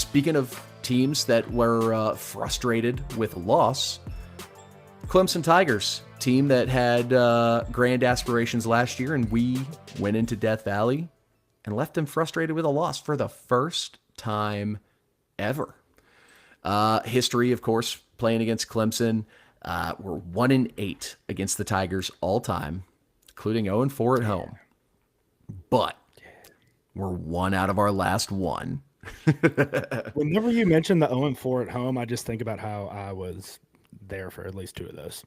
speaking of teams that were frustrated with a loss, Clemson Tigers, team that had grand aspirations last year, and we went into Death Valley and left them frustrated with a loss for the first time ever. History, of course, playing against Clemson. We're 1-8 against the Tigers all time, including 0-4 at home. But we're 1 out of our last 1. Whenever you mention the 0-4 at home, I just think about how I was there for at least 2 of those.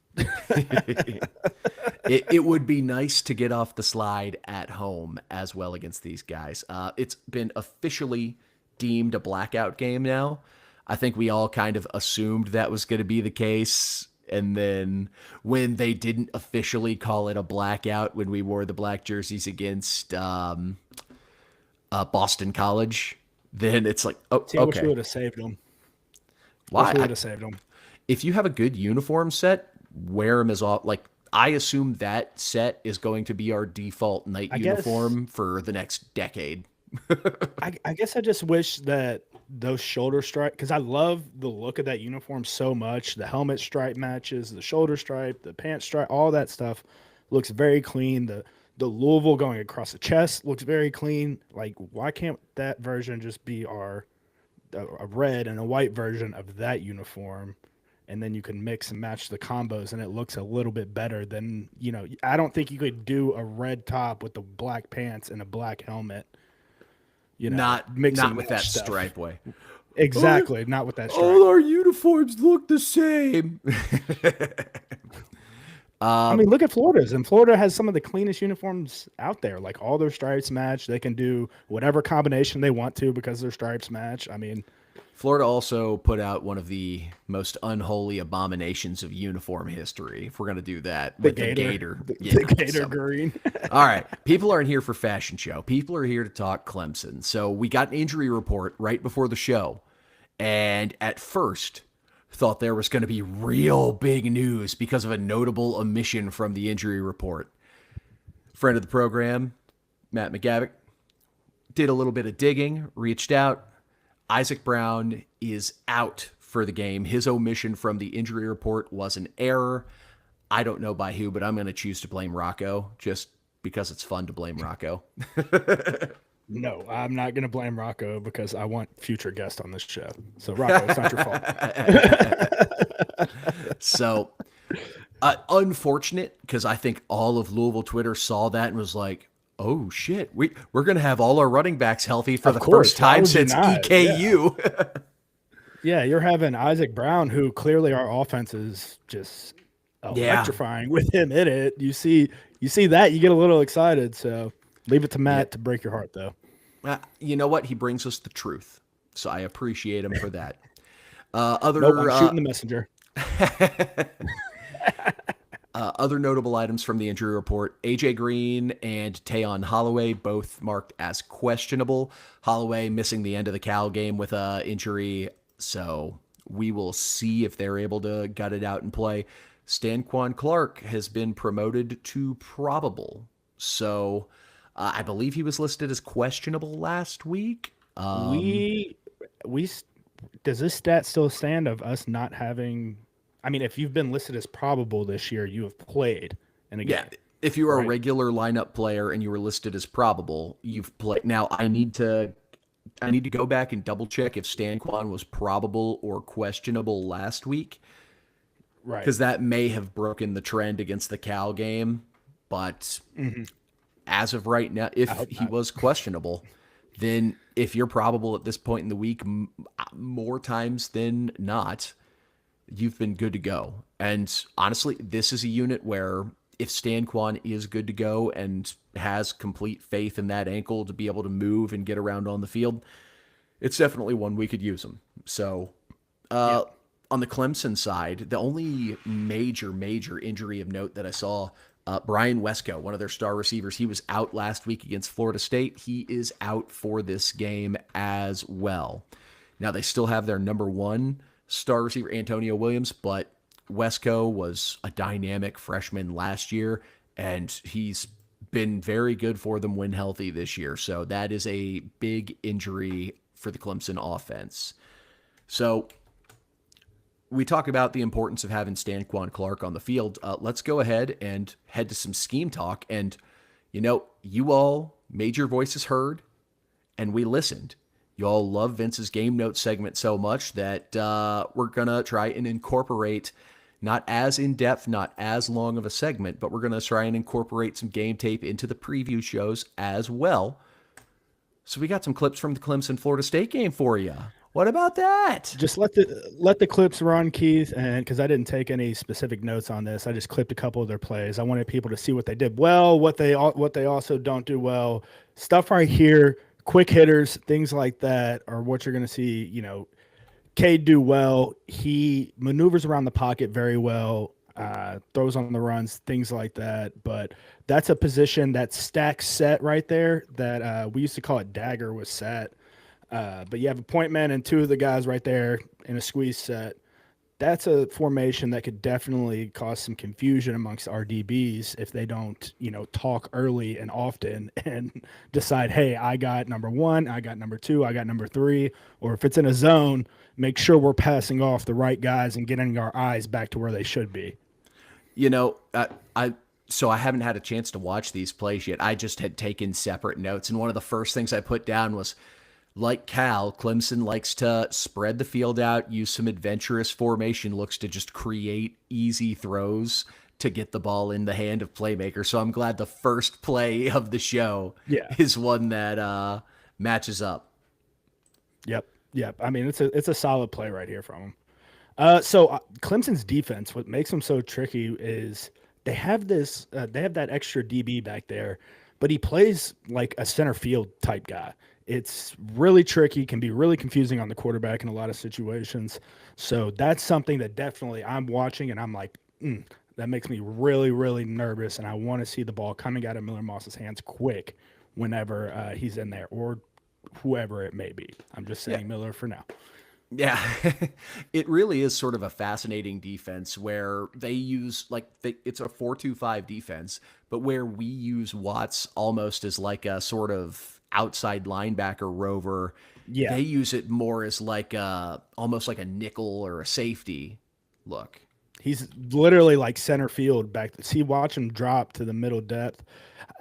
It would be nice to get off the slide at home as well against these guys. It's been officially deemed a blackout game now. I think we all kind of assumed that was going to be the case. And then when they didn't officially call it a blackout, when we wore the black jerseys against Boston College, then it's like, oh, See, I wish we would have saved them. Why? We would have saved them. If you have a good uniform set, wear them as off. Like, I assume that set is going to be our default night uniform for the next decade. I guess I just wish that those shoulder stripe, because I love the look of that uniform so much. The helmet stripe matches, the shoulder stripe, the pant stripe, all that stuff looks very clean. The Louisville going across the chest looks very clean. Like, why can't that version just be a red and a white version of that uniform? And then you can mix and match the combos, and it looks a little bit better than, I don't think you could do a red top with the black pants and a black helmet. Not with that stuff. Stripe way. Exactly, not with that stripe. All our uniforms look the same. I mean, look at Florida's, and Florida has some of the cleanest uniforms out there. Like, all their stripes match. They can do whatever combination they want to because their stripes match. I mean, Florida also put out one of the most unholy abominations of uniform history, if we're going to do that. The Gator. The Gator green. All right. People aren't here for fashion show. People are here to talk Clemson. So we got an injury report right before the show. And at first, thought there was going to be real big news because of a notable omission from the injury report. Friend of the program, Matt McGavick, did a little bit of digging, reached out. Isaac Brown is out for the game. His omission from the injury report was an error. I don't know by who, but I'm going to choose to blame Rocco just because it's fun to blame Rocco. No, I'm not going to blame Rocco because I want future guests on this show. So, Rocco, it's not your fault. So, unfortunate, because I think all of Louisville Twitter saw that and was like, oh, shit, we're going to have all our running backs healthy for the first time since EKU. Yeah, you're having Isaac Brown, who clearly our offense is just electrifying with him in it. You see that, you get a little excited. So leave it to Matt to break your heart, though. You know what? He brings us the truth. So I appreciate him for that. I'm shooting the messenger. Other notable items from the injury report, A.J. Green and Tayon Holloway both marked as questionable. Holloway missing the end of the Cal game with an injury, so we will see if they're able to gut it out and play. Stanquan Clark has been promoted to probable, so I believe he was listed as questionable last week. We does this stat still stand of us not having? I mean, if you've been listed as probable this year, you have played in a game. Yeah, if you are a regular lineup player and you were listed as probable, you've played. Now, I need to go back and double check if Stanquan was probable or questionable last week. Right. Because that may have broken the trend against the Cal game. But as of right now, if he was questionable, then if you're probable at this point in the week, more times than not, you've been good to go. And honestly, this is a unit where if Stanquan is good to go and has complete faith in that ankle to be able to move and get around on the field, it's definitely one we could use him. So on the Clemson side, the only major injury of note that I saw, Brian Wesco, one of their star receivers, he was out last week against Florida State. He is out for this game as well. Now, they still have their number one star receiver, Antonio Williams, but Wesco was a dynamic freshman last year, and he's been very good for them when healthy this year. So that is a big injury for the Clemson offense. So we talk about the importance of having Stanquan Clark on the field. Let's go ahead and head to some scheme talk. And, you all made your voices heard, and we listened. You all love Vince's game notes segment so much that we're going to try and incorporate, not as in-depth, not as long of a segment, but we're going to try and incorporate some game tape into the preview shows as well. So we got some clips from the Clemson-Florida State game for you. What about that? Just let the clips run, Keith, and because I didn't take any specific notes on this, I just clipped a couple of their plays. I wanted people to see what they did well, what they also don't do well. Stuff right here, quick hitters, things like that are what you're going to see. Cade do well. He maneuvers around the pocket very well, throws on the runs, things like that. But that's a position that stack set right there that we used to call it dagger with set. But you have a point man and two of the guys right there in a squeeze set. That's a formation that could definitely cause some confusion amongst our DBs if they don't, talk early and often and decide, hey, I got number one, I got number two, I got number three. Or if it's in a zone, make sure we're passing off the right guys and getting our eyes back to where they should be. So I haven't had a chance to watch these plays yet. I just had taken separate notes. And one of the first things I put down was, like Cal, Clemson likes to spread the field out, use some adventurous formation, looks to just create easy throws to get the ball in the hand of playmakers. So I'm glad the first play of the show is one that matches up. Yep. I mean, it's a solid play right here from him. So Clemson's defense, what makes them so tricky is they have that extra DB back there, but he plays like a center field type guy. It's really tricky, can be really confusing on the quarterback in a lot of situations. So that's something that definitely I'm watching and I'm like, that makes me really, really nervous. And I want to see the ball coming out of Miller Moss's hands quick whenever he's in there or whoever it may be. I'm just saying Miller for now. Yeah, it really is sort of a fascinating defense where they use it's a 4-2-5 defense, but where we use Watts almost as like a sort of outside linebacker rover. They use it more as almost like a nickel or a safety look. He's literally like center field back. See, watch him drop to the middle depth.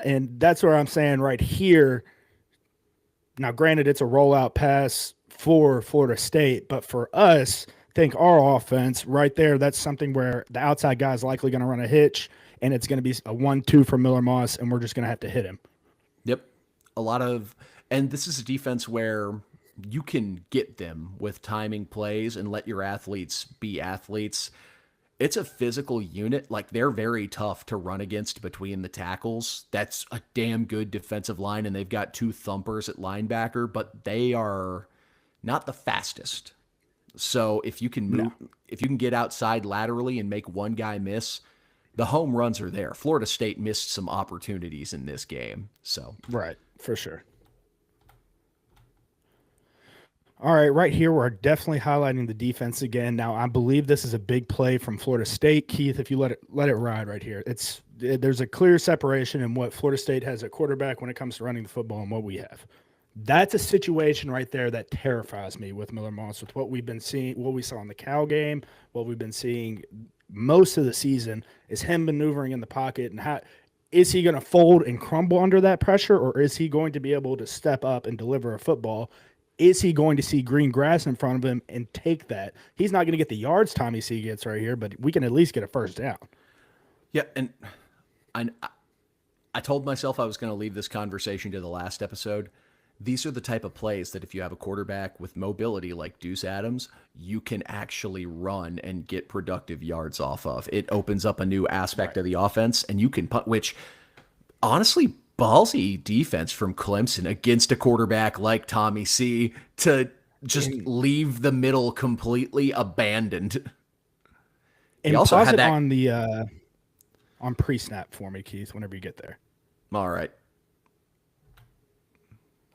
And that's where I'm saying right here. Now, granted, it's a rollout pass for Florida State, but for us, think our offense right there, that's something where the outside guy is likely going to run a hitch, and it's going to be a 1-2 for Miller Moss, and we're just going to have to hit him. Yep. And this is a defense where you can get them with timing plays and let your athletes be athletes. It's a physical unit. They're very tough to run against between the tackles. That's a damn good defensive line, and they've got two thumpers at linebacker, but they are not the fastest. So if you can move, if you can get outside laterally and make one guy miss, the home runs are there. Florida State missed some opportunities in this game. So right, for sure. All right, right here, we're definitely highlighting the defense again. Now, I believe this is a big play from Florida State. Keith, if you let it ride right here. There's a clear separation in what Florida State has at quarterback when it comes to running the football and what we have. That's a situation right there that terrifies me with Miller Moss, with what we've been seeing, what we saw in the Cal game, what we've been seeing most of the season is him maneuvering in the pocket. And how is he going to fold and crumble under that pressure, or is he going to be able to step up and deliver a football? Is he going to see green grass in front of him and take that? He's not going to get the yards Tommy C gets right here, but we can at least get a first down. Yeah, and I told myself I was going to leave this conversation to the last episode. These are the type of plays that if you have a quarterback with mobility like Deuce Adams, you can actually run and get productive yards off of. It opens up a new aspect of the offense, and you can punt, which honestly, ballsy defense from Clemson against a quarterback like Tommy C to just leave the middle completely abandoned. And also pause it on the on pre-snap for me, Keith, whenever you get there. All right.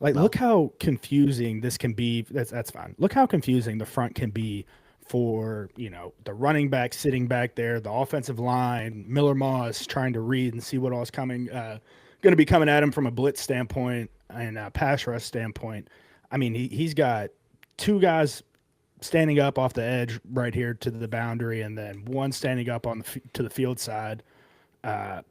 Look how confusing this can be. That's fine. Look how confusing the front can be for, the running back sitting back there, the offensive line, Miller Moss trying to read and see what all's coming, going to be coming at him from a blitz standpoint and a pass rush standpoint. I mean, he's got two guys standing up off the edge right here to the boundary, and then one standing up on to the field side. That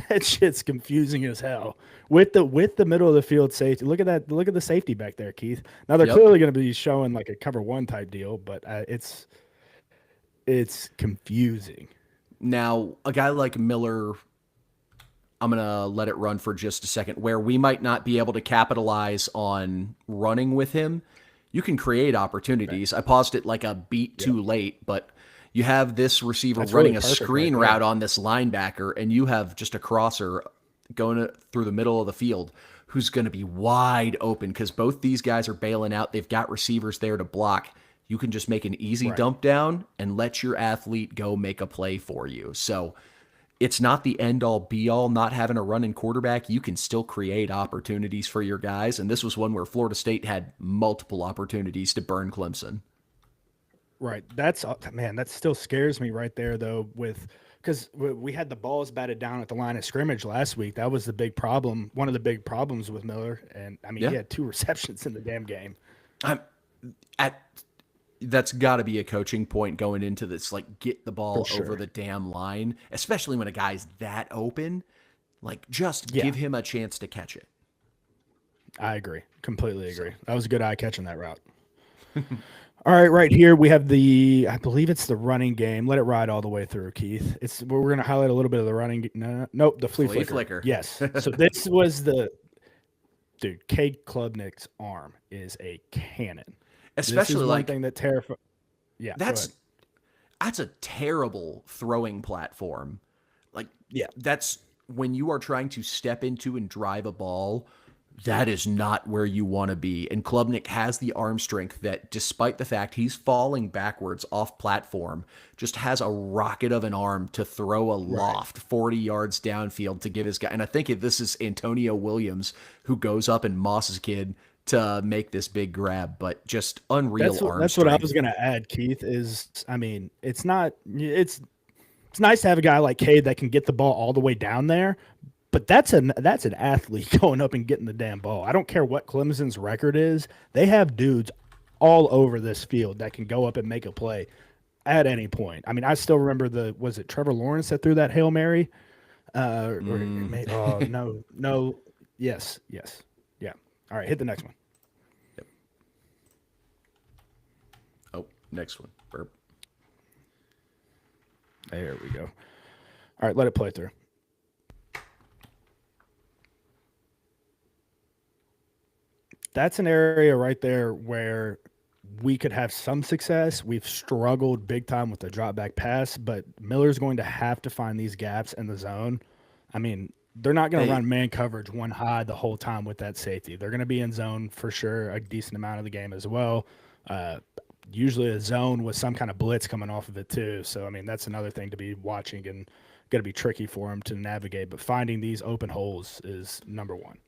that shit's confusing as hell with the middle of the field safety. Look at that. Look at the safety back there, Keith. Now they're clearly going to be showing like a cover one type deal, but it's confusing. Now a guy like Miller, I'm going to let it run for just a second, where we might not be able to capitalize on running with him. You can create opportunities. Right. I paused it like a beat too late, but you have this receiver running really a screen route on this linebacker, and you have just a crosser going through the middle of the field who's going to be wide open because both these guys are bailing out. They've got receivers there to block. You can just make an easy dump down and let your athlete go make a play for you. So it's not the end-all, be-all not having a running quarterback. You can still create opportunities for your guys, and this was one where Florida State had multiple opportunities to burn Clemson. Right. That still scares me right there, though, because we had the balls batted down at the line of scrimmage last week. That was the big problem, one of the big problems with Miller. And, I mean, he had 2 receptions in the damn game. That's got to be a coaching point going into this, like, get the ball over the damn line, especially when a guy's that open. Like, just give him a chance to catch it. I agree. Completely agree. That was a good eye catching that route. All right here we have I believe it's the running game. Let it ride all the way through, Keith. We're going to highlight a little bit of the running. Nope, the flea flicker. Yes. So this was Cade Klubnik's arm is a cannon. Especially this is like one thing that terrifies. Yeah, that's a terrible throwing platform. Like, that's when you are trying to step into and drive a ball. That is not where you want to be. And Klubnik has the arm strength that, despite the fact he's falling backwards off platform, just has a rocket of an arm to throw a loft 40 yards downfield to give his guy. And I think this is Antonio Williams who goes up and mosses kid to make this big grab, but just unreal arm strength. That's what I was going to add, Keith, is, I mean, it's nice to have a guy like Cade that can get the ball all the way down there. But that's an athlete going up and getting the damn ball. I don't care what Clemson's record is. They have dudes all over this field that can go up and make a play at any point. I mean, I still remember was it Trevor Lawrence that threw that Hail Mary? No. Yes. Yeah. All right, hit the next one. Yep. Oh, next one. Burp. There we go. All right, let it play through. That's an area right there where we could have some success. We've struggled big time with the drop back pass, but Miller's going to have to find these gaps in the zone. I mean, they're not going to run man coverage one high the whole time with that safety. They're going to be in zone for sure a decent amount of the game as well. Usually a zone with some kind of blitz coming off of it too. So, I mean, that's another thing to be watching and going to be tricky for them to navigate. But finding these open holes is number one.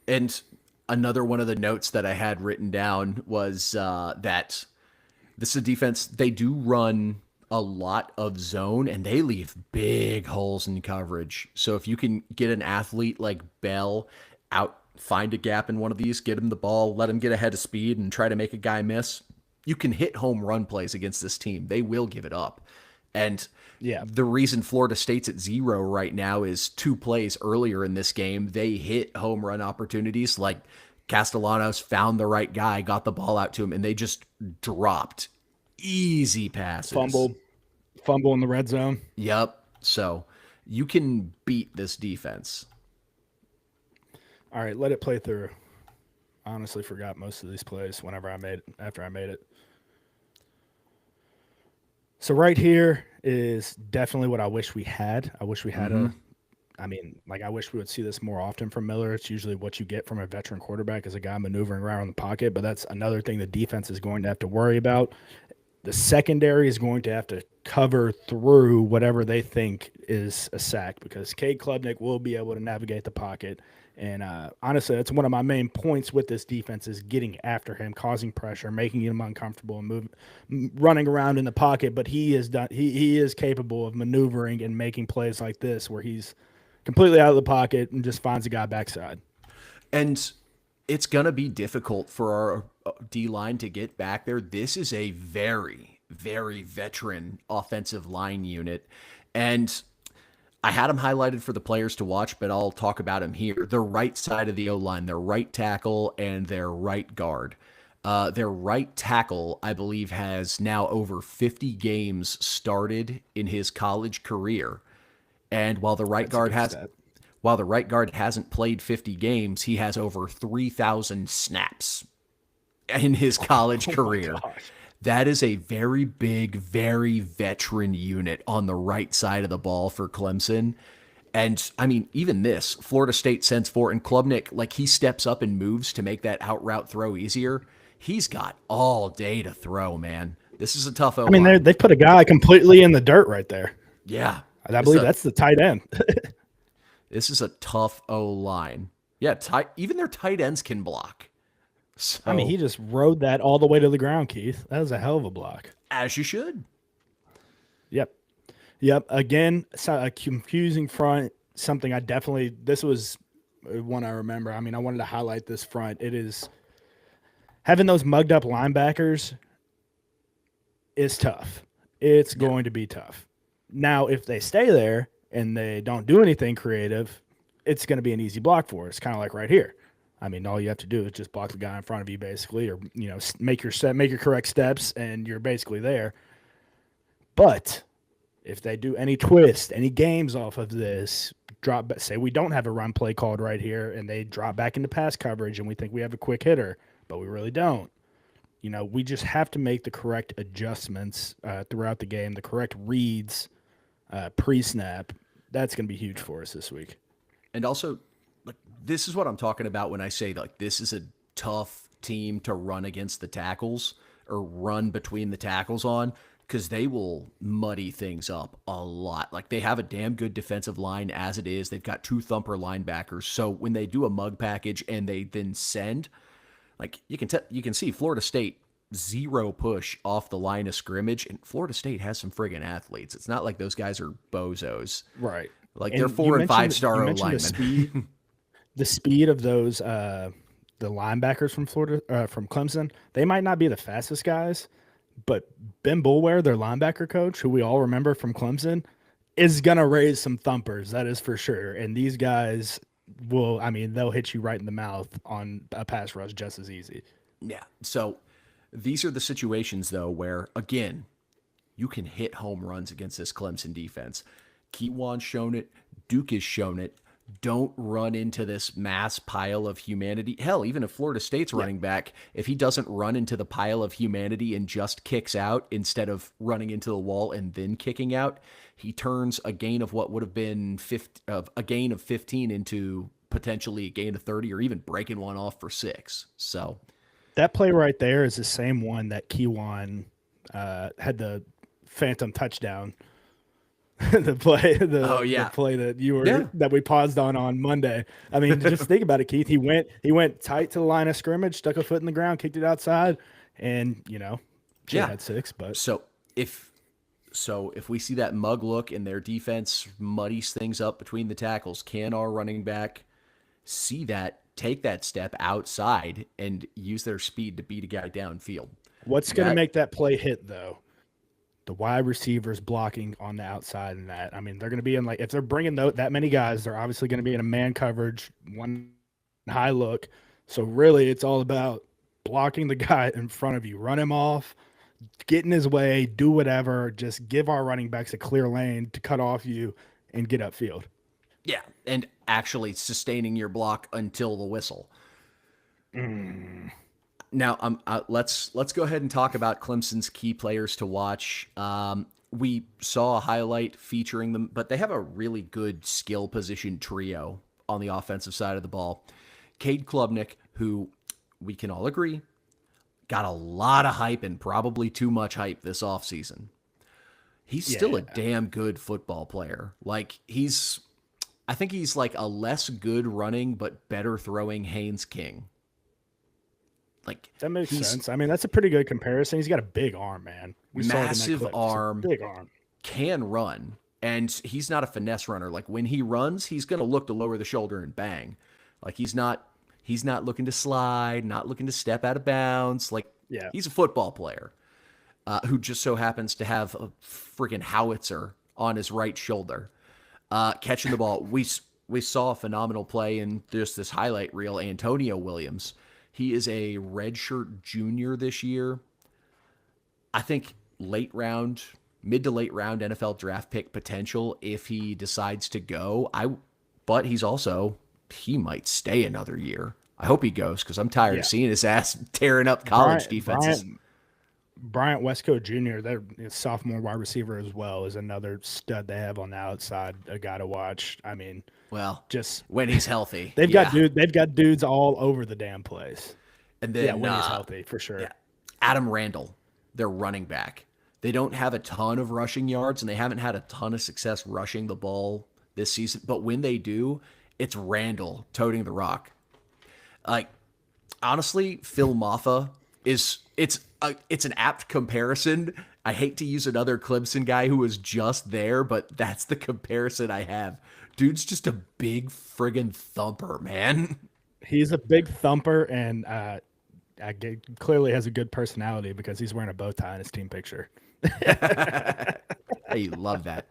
And another one of the notes that I had written down was that this is a defense. They do run a lot of zone, and they leave big holes in coverage. So if you can get an athlete like Bell out, find a gap in one of these, get him the ball, let him get ahead of speed, and try to make a guy miss, you can hit home run plays against this team. They will give it up. And the reason Florida State's at 0 right now is 2 plays earlier in this game, they hit home run opportunities. Like Castellanos found the right guy, got the ball out to him, and they just dropped easy passes. Fumble in the red zone. Yep. So you can beat this defense. All right, let it play through. I honestly forgot most of these plays after I made it. So right here is definitely what I wish we had. I wish we had I wish we would see this more often from Miller. It's usually what you get from a veteran quarterback is a guy maneuvering around in the pocket, but that's another thing the defense is going to have to worry about. The secondary is going to have to cover through whatever they think is a sack because Cade Klubnik will be able to navigate the pocket. And honestly, that's one of my main points with this defense is getting after him, causing pressure, making him uncomfortable, and running around in the pocket. But he is capable of maneuvering and making plays like this where he's completely out of the pocket and just finds a guy backside. And it's going to be difficult for our D-line to get back there. This is a very, very veteran offensive line unit. And I had them highlighted for the players to watch, but I'll talk about them here. The right side of the O-line, their right tackle and their right guard. Their right tackle, I believe, has now over 50 games started in his college career. And while the right guard hasn't played 50 games, he has over 3,000 snaps in his college career. That is a very big, very veteran unit on the right side of the ball for Clemson. And I mean, even this, Florida State sends for, and Klubnik, like he steps up and moves to make that out route throw easier. He's got all day to throw, man. This is a tough O-line. I mean, they put a guy completely in the dirt right there. Yeah. I believe that's the tight end. This is a tough O-line. Yeah, even their tight ends can block. So, I mean, he just rode that all the way to the ground, Keith. That was a hell of a block. As you should. Yep. Again, a confusing front. Something this was one I remember. I mean, I wanted to highlight this front. It is having those mugged up linebackers is tough. It's going to be tough. Now, if they stay there and they don't do anything creative, it's going to be an easy block for us, kind of like right here. I mean, all you have to do is just block the guy in front of you, basically, or make your correct steps, and you're basically there. But if they do any twist, any games off of this, say we don't have a run play called right here, and they drop back into pass coverage, and we think we have a quick hitter, but we really don't. We just have to make the correct adjustments throughout the game, the correct reads pre-snap. That's going to be huge for us this week. And also, this is what I'm talking about when I say this is a tough team to run against the tackles or run between the tackles on, because they will muddy things up a lot. They have a damn good defensive line as it is. They've got 2 thumper linebackers. So when they do a mug package and they then send, you can see Florida State 0 push off the line of scrimmage, and Florida State has some friggin' athletes. It's not like those guys are bozos. Right. They're 4 and 5 star O-linemen. The speed of those the linebackers from from Clemson, they might not be the fastest guys, but Ben Boulware, their linebacker coach, who we all remember from Clemson, is gonna raise some thumpers. That is for sure. And these guys they'll hit you right in the mouth on a pass rush just as easy. Yeah. So these are the situations though where, again, you can hit home runs against this Clemson defense. Keywan's shown it. Duke has shown it. Don't run into this mass pile of humanity. Hell, even if Florida State's running back, if he doesn't run into the pile of humanity and just kicks out instead of running into the wall and then kicking out, he turns a gain of what would have been a gain of 15 into potentially a gain of 30, or even breaking one off for 6. So that play right there is the same one that Keywan had the phantom touchdown. The play that we paused on Monday. I mean, just think about it, Keith. He went tight to the line of scrimmage, stuck a foot in the ground, kicked it outside, and had 6. But so if we see that mug look and their defense muddies things up between the tackles, can our running back see that, take that step outside, and use their speed to beat a guy downfield? What's going to make that play hit though? The wide receivers blocking on the outside, and that, I mean, they're going to be in if they're bringing that many guys, they're obviously going to be in a man coverage, one high look. So really it's all about blocking the guy in front of you, run him off, get in his way, do whatever, just give our running backs a clear lane to cut off you and get upfield. Yeah. And actually sustaining your block until the whistle. Now, let's go ahead and talk about Clemson's key players to watch. We saw a highlight featuring them, but they have a really good skill position trio on the offensive side of the ball. Cade Klubnik, who we can all agree got a lot of hype, and probably too much hype this offseason. He's still a damn good football player. I think he's a less good running but better throwing Haynes King. That makes sense. I mean, that's a pretty good comparison. He's got a big arm, man. Massive arm, big arm, can run, and he's not a finesse runner. When he runs, he's going to look to lower the shoulder and bang. He's not He's not looking to slide, not looking to step out of bounds. Like, Yeah. he's a football player who just so happens to have a freaking howitzer on his right shoulder. Catching the ball. We saw a phenomenal play in just this highlight reel, Antonio Williams. He is a redshirt junior this year. I think mid to late round NFL draft pick potential if he decides to go. But he might stay another year. I hope he goes because I'm tired of seeing his ass tearing up college defenses. Bryant Westco Jr., their sophomore wide receiver as well, is another stud they have on the outside. A guy to watch. I mean, well, just when he's healthy, they've got dudes all over the damn place. And then when he's healthy, for sure. Yeah. Adam Randall, their running back. They don't have a ton of rushing yards, and they haven't had a ton of success rushing the ball this season. But when they do, it's Randall toting the rock. Like, honestly, Phil Maffa it's an apt comparison. I hate to use another Clemson guy who was just there, but that's the comparison I have. Dude's just a big friggin' thumper, man. He's a big thumper, and clearly has a good personality because he's wearing a bow tie in his team picture. Hey, you love that.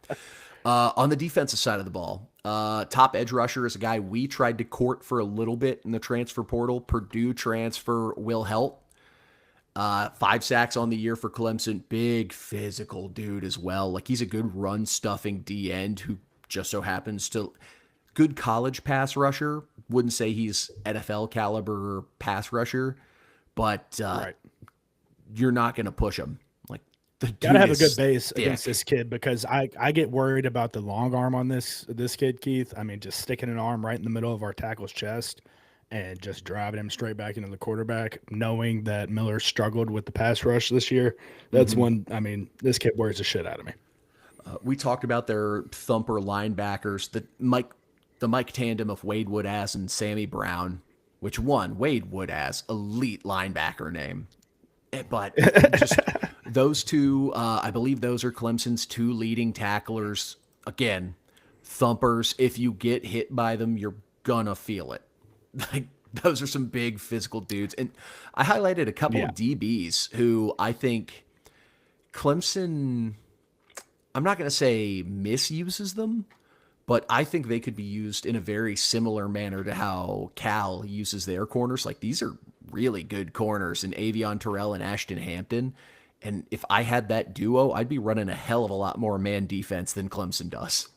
On the defensive side of the ball, top edge rusher is a guy we tried to court for a little bit in the transfer portal. Purdue transfer Will Helt. 5 sacks on the year for Clemson. Big physical dude as well. Like, he's a good run stuffing D end who just so happens to good college pass rusher. Wouldn't say he's NFL caliber pass rusher, but you're not going to push him. Like, the gotta have a good base against this kid because I get worried about the long arm on this kid, Keith. I mean, just sticking an arm right in the middle of our tackle's chest and just driving him straight back into the quarterback, knowing that Miller struggled with the pass rush this year. That's when, I mean, this kid worries the shit out of me. We talked about their thumper linebackers, the Mike tandem of Wade Woodaz and Sammy Brown, which Wade Woodaz, elite linebacker name. But just those two, I believe those are Clemson's 2 leading tacklers. Again, thumpers. If you get hit by them, you're gonna feel it. Like, those are some big physical dudes. And I highlighted a couple of DBs who I think Clemson, I'm not going to say misuses them, but I think they could be used in a very similar manner to how Cal uses their corners. Like, these are really good corners in Avion Terrell and Ashton Hampton. And if I had that duo, I'd be running a hell of a lot more man defense than Clemson does.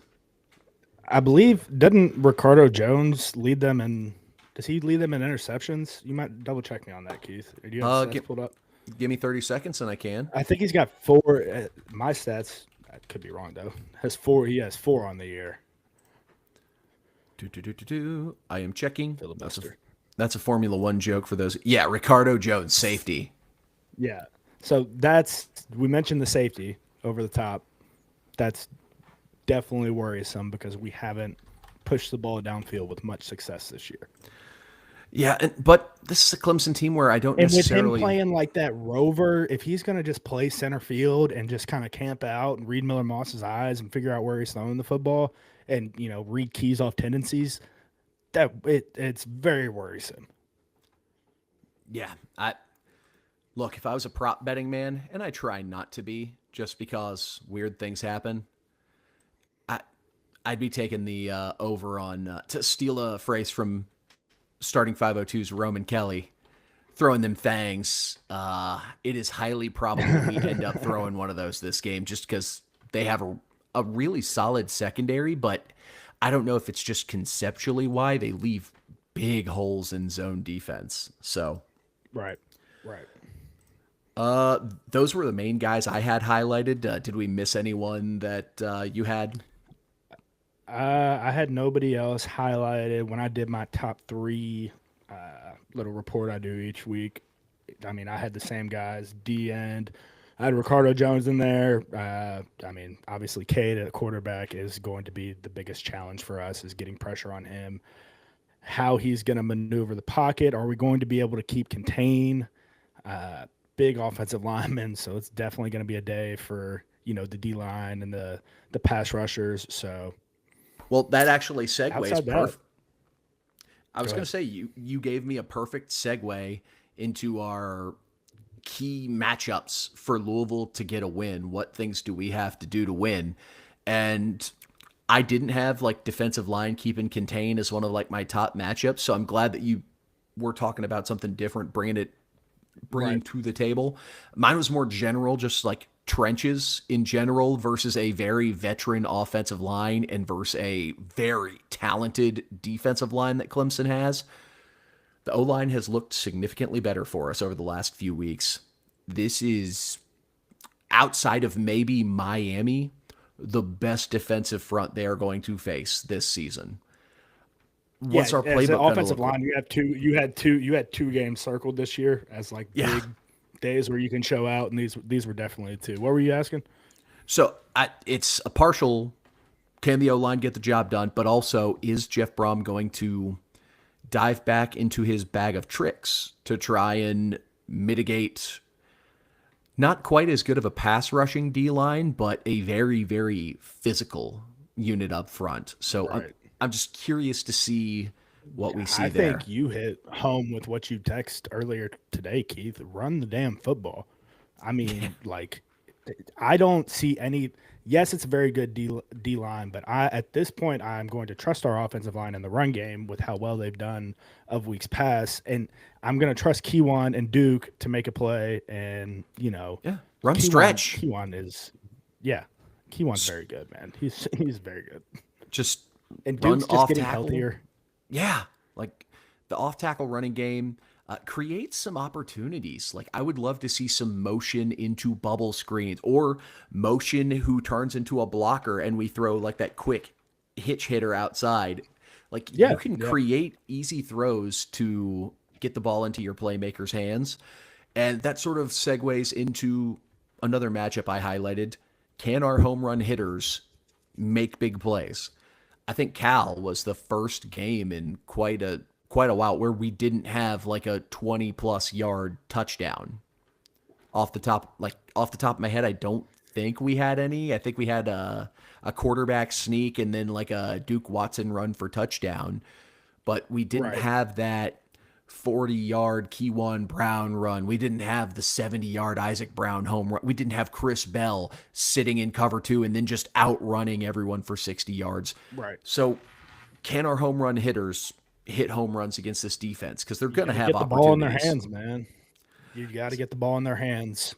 I believe, doesn't Ricardo Jones lead them in? Does he lead them in interceptions? You might double check me on that, Keith. Do you have stats pulled up? Give me 30 seconds and I can. I think he's got 4. My stats, I could be wrong though. He has 4 on the year. I am checking. That's a Formula One joke for those. Yeah, Ricardo Jones, safety. Yeah. So we mentioned the safety over the top. That's definitely worrisome because we haven't pushed the ball downfield with much success this year. Yeah, but this is a Clemson team where I don't necessarily... with him playing like that rover, if he's going to just play center field and just kind of camp out and read Miller Moss's eyes and figure out where he's throwing the football and, read keys off tendencies, it's very worrisome. Yeah. Look, if I was a prop betting man, and I try not to be just because weird things happen, I'd be taking the over on, to steal a phrase from starting 502's Roman Kelly, throwing them fangs. It is highly probable we end up throwing one of those this game just because they have a really solid secondary, but I don't know if it's just conceptually why they leave big holes in zone defense. So, right. Those were the main guys I had highlighted. Did we miss anyone that you had? I had nobody else highlighted when I did my top 3 little report I do each week. I mean, I had the same guys, D end. I had Ricardo Jones in there. I mean, obviously, Cade at quarterback is going to be the biggest challenge for us is getting pressure on him. How he's going to maneuver the pocket. Are we going to be able to keep contain big offensive linemen? So it's definitely going to be a day for, the D-line and the pass rushers. So... Well, that actually segues I was Go going ahead. to say you gave me a perfect segue into our key matchups for Louisville to get a win. What things do we have to do to win? And I didn't have like defensive line keep and contain as one of like my top matchups. So I'm glad that you were talking about something different, bringing Right. to the table. Mine was more general, just like trenches in general versus a very veteran offensive line and versus a very talented defensive line that Clemson has. The O line has looked significantly better for us over the last few weeks. This is outside of maybe Miami, the best defensive front they are going to face this season. Yeah, What's our as an playbook going to offensive look like? line, you had two games circled this year as like Yeah. big days where you can show out, and these were definitely two. What were you asking? So it's a partial. Can the O line get the job done? But also, is Jeff Brohm going to dive back into his bag of tricks to try and mitigate not quite as good of a pass rushing D line, but a very, very physical unit up front? So Right. I'm just curious to see what we see I there. think you hit home with what you text earlier today, Keith. Run the damn football. I mean, like, I don't see any. Yes, it's a very good D line, but at this point I'm going to trust our offensive line in the run game with how well they've done of weeks past, and I'm going to trust Keywan and Duke to make a play. And Yeah. Run Keywan stretch. Keywan is, yeah, Keywan's very good, man. He's very good, Just and run Duke's just off getting tackle. healthier. Yeah, like the off tackle running game creates some opportunities. Like I would love to see some motion into bubble screens or motion who turns into a blocker and we throw like that quick hitch hitter outside. Like you Yeah, can yeah. create easy throws to get the ball into your playmaker's hands. And that sort of segues into another matchup I highlighted. Can our home run hitters make big plays? I think Cal was the first game in quite a while where we didn't have like a 20 plus yard touchdown. Off the top of my head, I don't think we had any. I think we had a quarterback sneak and then like a Duke Watson run for touchdown, but we didn't Right. have that 40-yard Keywan Brown run. We didn't have the 70-yard Isaac Brown home run. We didn't have Chris Bell sitting in cover two and then just outrunning everyone for 60 yards. Right. So, can our home run hitters hit home runs against this defense? Because they're You going to got to have get the ball in their opportunities. hands, man. You got to get the ball in their hands.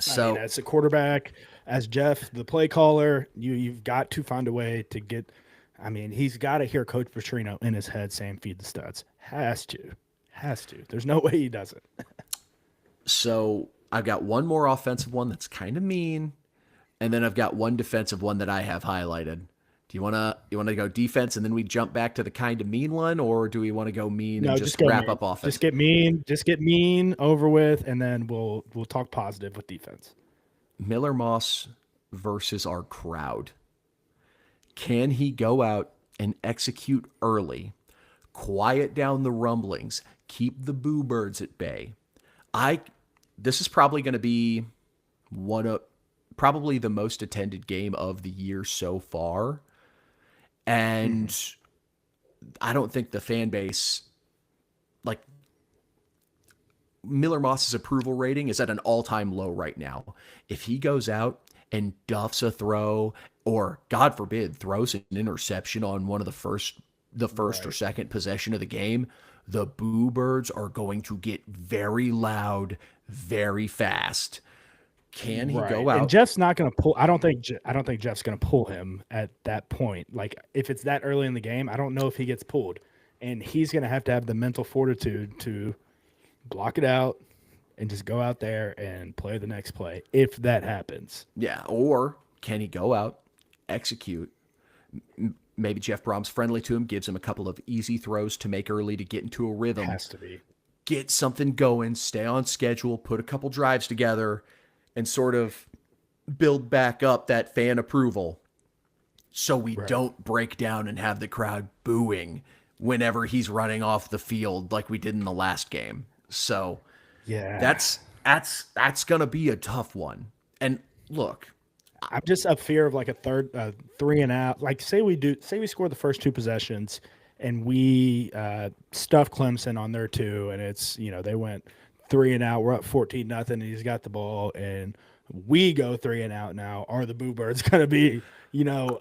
I mean, So, as a quarterback, as Jeff, the play caller, you've got to find a way to get. I mean, he's got to hear Coach Petrino in his head saying, "Feed the studs." Has to. There's no way he doesn't. so I've got one more offensive one that's kind of mean, and then I've got one defensive one that I have highlighted. Do you wanna go defense and then we jump back to the kind of mean one, or do we want to go mean and No, just just go wrap mean. up offense? Just get mean. Just get mean over with, and then we'll talk positive with defense. Miller Moss versus our crowd. Can he go out and execute early, quiet down the rumblings, keep the boo birds at bay? I This is probably going to be one of probably the most attended game of the year so far. And I don't think the fan base, like Miller Moss's approval rating is at an all-time low right now. If he goes out and duffs a throw or God forbid throws an interception on one of the first or second possession of the game, the boo birds are going to get very loud very fast. Can he go And out? Jeff's not going to pull. I don't think Jeff's going to pull him at that point. Like if it's that early in the game, I don't know if he gets pulled, and he's going to have the mental fortitude to block it out and just go out there and play the next play if that happens. Yeah, or can he go out, execute? Maybe Jeff Brom's friendly to him, gives him a couple of easy throws to make early to get into a rhythm, Has to be. get something going, stay on schedule, put a couple drives together, and sort of build back up that fan approval so we don't break down and have the crowd booing whenever he's running off the field like we did in the last game. So Yeah, that's gonna be a tough one. And look, I'm just a fear of like a third, 3 and out. Like say we score the first two possessions, and we stuffed Clemson on there too, and it's they went 3-and-out. We're up 14-0, and he's got the ball, and we go 3-and-out now. Are the Boo Birds going to be?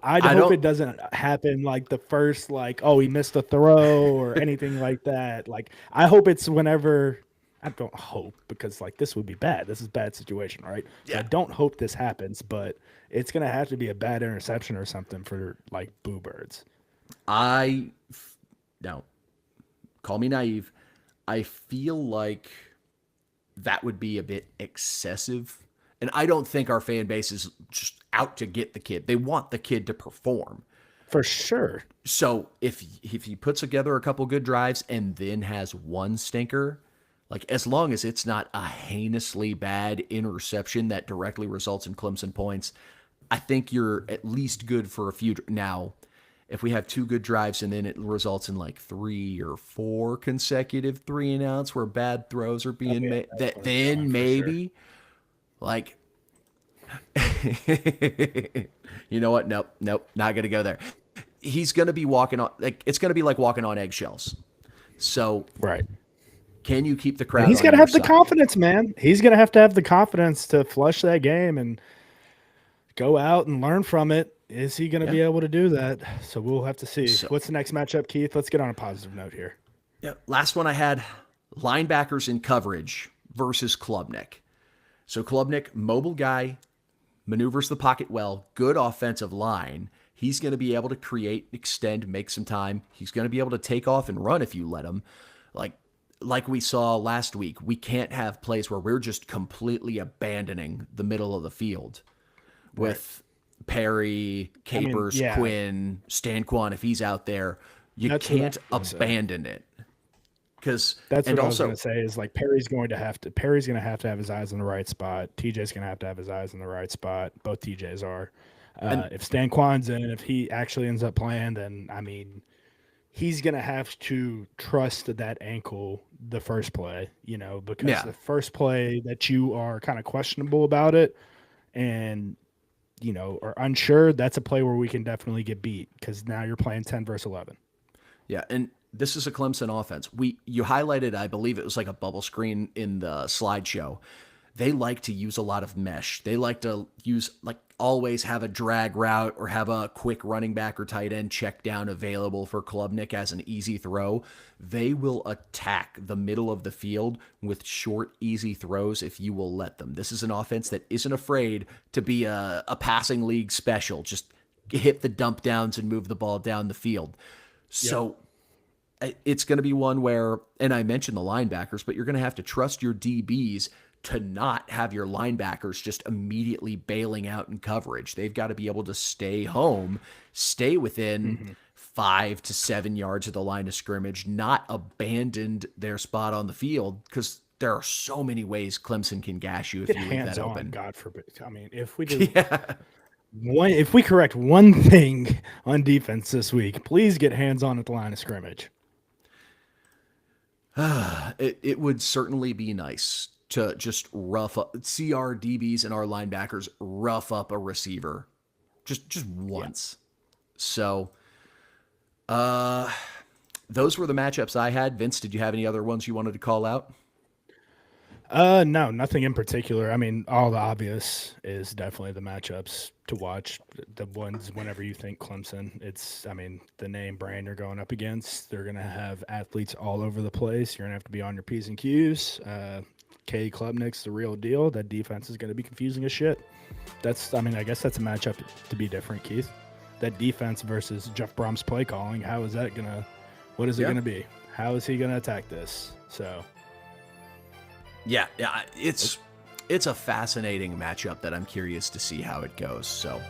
I hope it doesn't happen like the first, like, oh, he missed a throw or anything like that. Like, I hope it's whenever. I don't hope, because like this would be bad. This is a bad situation, right? Yeah. So I don't hope this happens, but it's gonna have to be a bad interception or something for like Boo Birds. Now, call me naive. I feel like that would be a bit excessive. And I don't think our fan base is just out to get the kid. They want the kid to perform. For sure. So if he puts together a couple good drives and then has one stinker, like as long as it's not a heinously bad interception that directly results in Clemson points, I think you're at least good for a few. Now, if we have 2 good drives and then it results in like 3 or 4 consecutive 3-and-outs where bad throws are being made, then maybe, sure. Like, you know what? Nope, not going to go there. He's going to be walking on, like, it's going to be like walking on eggshells. So, right. Can you keep the crowd? And he's going to have the confidence, man. He's going to have the confidence to flush that game and go out and learn from it. Is he going to be able to do that? So we'll have to see. So, what's the next matchup, Keith? Let's get on a positive note here. Yeah, last one I had, linebackers in coverage versus Klubnik. So Klubnik, mobile guy, maneuvers the pocket well, good offensive line. He's going to be able to create, extend, make some time. He's going to be able to take off and run if you let him. Like we saw last week, we can't have plays where we're just completely abandoning the middle of the field with Perry, Capers, Quinn, Stanquan. If he's out there, you can't abandon it. Because that's what I was going to say is like Perry's going to have to have his eyes in the right spot. TJ's going to have his eyes in the right spot. Both TJs are. If Stanquan's in, if he actually ends up playing, then I mean, he's going to have to trust that ankle the first play, because the first play that you are kind of questionable about it and, are unsure, that's a play where we can definitely get beat because now you're playing 10 versus 11. Yeah, and this is a Clemson offense. You highlighted, I believe it was like a bubble screen in the slideshow. They like to use a lot of mesh. They like to always have a drag route or have a quick running back or tight end check down available for Klubnik as an easy throw. They will attack the middle of the field with short, easy throws if you will let them. This is an offense that isn't afraid to be a passing league special. Just hit the dump downs and move the ball down the field. So it's going to be one where, and I mentioned the linebackers, but you're going to have to trust your DBs to not have your linebackers just immediately bailing out in coverage. They've got to be able to stay home, stay within 5 to 7 yards of the line of scrimmage, not abandon their spot on the field, because there are so many ways Clemson can gash you if you leave that open. God forbid. I mean, if we do if we correct one thing on defense this week, please get hands on at the line of scrimmage. It would certainly be nice to just see our DBs and our linebackers rough up a receiver just once. So, those were the matchups I had. Vince, did you have any other ones you wanted to call out? No, nothing in particular. I mean, all the obvious is definitely the matchups to watch. The ones whenever you think Clemson, the name brand you're going up against, they're going to have athletes all over the place. You're going to have to be on your P's and Q's. K. Klubnik's the real deal. That defense is going to be confusing as shit. I guess that's a matchup to be different, Keith. That defense versus Jeff Brohm's play calling. What is it going to be? How is he going to attack this? So... Yeah, it's a fascinating matchup that I'm curious to see how it goes. So